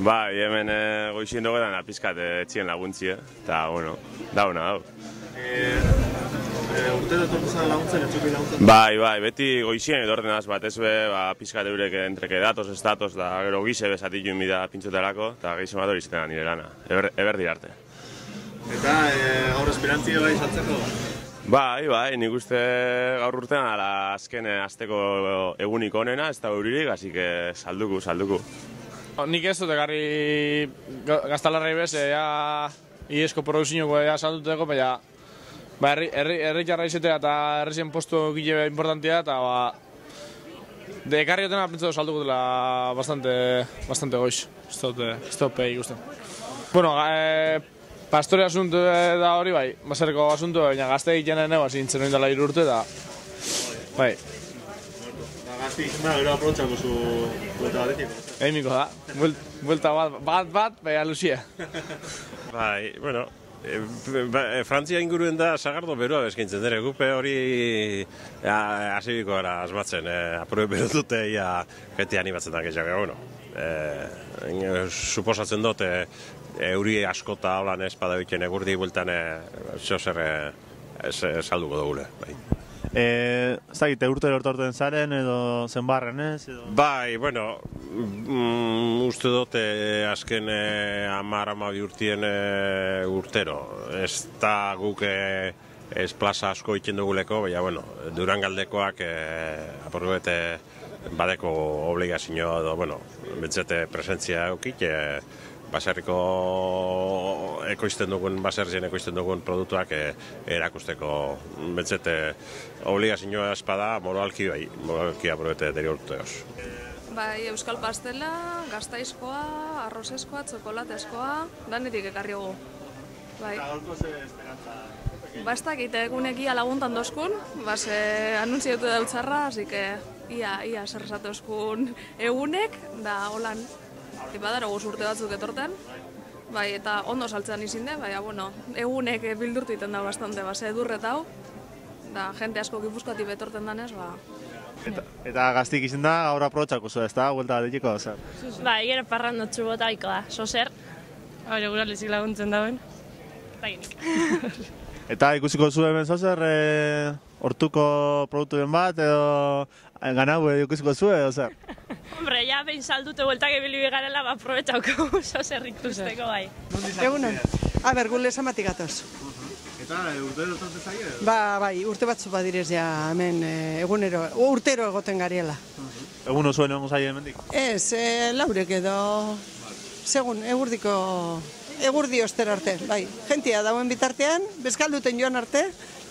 Bai, hemen goizien dogetan apizkat etxien laguntzi, eta, bueno, dauna, dau. Urtero etortzen laguntzen, etxuki laguntzen? Bai, beti goizien edorten az batez be, apizkat eurek entreke datos, estatos, da gero gize bezatik joan bida pintxotelako, eta gehizen bat hori zitena nire lana, eber dirarte. Eta gaur esperantzia bai saltzeko? Bai, nik uste gaur urtean ala azken azteko egunik onena, ez da euririk, hasi que salduku. Nik ez dut egarri gaztalarrei bez, iesko produzinoko salduteko, baina herri jarra izatea eta herrizien postu gile importantia, eta ekarri otena pentsatu salduko dela bastante goiz, ez dut pegi ikusten. Bueno, pastore asunto da hori bai, baserreko asunto, baina gazte egiten ene, zintzen hori dela 3 urte, eta bai. Gazte egiten gero aprotxako zu buelta batetiko? Eimiko da, buelta bat, baina luzia. Bai, bueno, Frantzia inguruen da sagardo berua bezkaintzen dere, gupe hori hasibiko gara asmatzen, aprobet berot dute jete animatzen da gehiago, bueno, suposatzen dut euri askota holan espada egiten egurdi bueltan zozer salduko dugule, bai. Ez dakit, urtero ortorten zaren edo zenbarren ez? Bai, bueno, uste dute azken 10-12 urtien urtero. Ez da guk ez plaza asko egiten duguleko, baina, bueno, Durangaldekoak aprobete badeko obligazioa edo, bueno, betzete presentzia eukik, baserriko ekoizten dugun produktuak erakusteko betzete obligazioa espada moralki aprobete deriorteoz. Bai, euskal pastela, gaztaizkoa, arrozeskoa, txokolateskoa, danetik ekarri gu. Bai. Eta gaurko ze esperantza? Ez dakit egunek ia laguntan dozkun, anuntziotu dautzarra, así que ia zer esatozkun egunek, da holan. Badara urte batzuk etorten, bai, eta ondo saltzean izin de, baina, bueno, egunek bildurtu iten da bastante, edurret hau, da, jente asko Gipuzkoatik betorten danez, Eta gaztik izin da, gaur aprotxako zu, ez da, huelta batetiko, zer? Ba, egera parrandotxu botaiko da, sozer. Hore, guralizik laguntzen dauen. Eta ginik. Eta ikusiko zu hemen zozer, hortuko produktuen bat, edo ganau ikusiko zu, edo zer? Hombre, ja behin saldute bueltak ebili bigarela, aprobetxauko zozer ikusteko bai. Egunon, gu lesamatik gatoz. Eta urtero etortzen zaie? Bai, urte batzu badirez ja hemen egunero, urtero egoten gariela. Egun osoen egon zaie hemendik? Ez, laurek edo, segun, egurdi oster arte, bai. Gentia dauen bitartean, bezkalduten joan arte,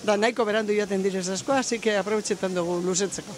da nahiko berandu joaten direz asko, así que aprobetxetan dugu luzetzeko.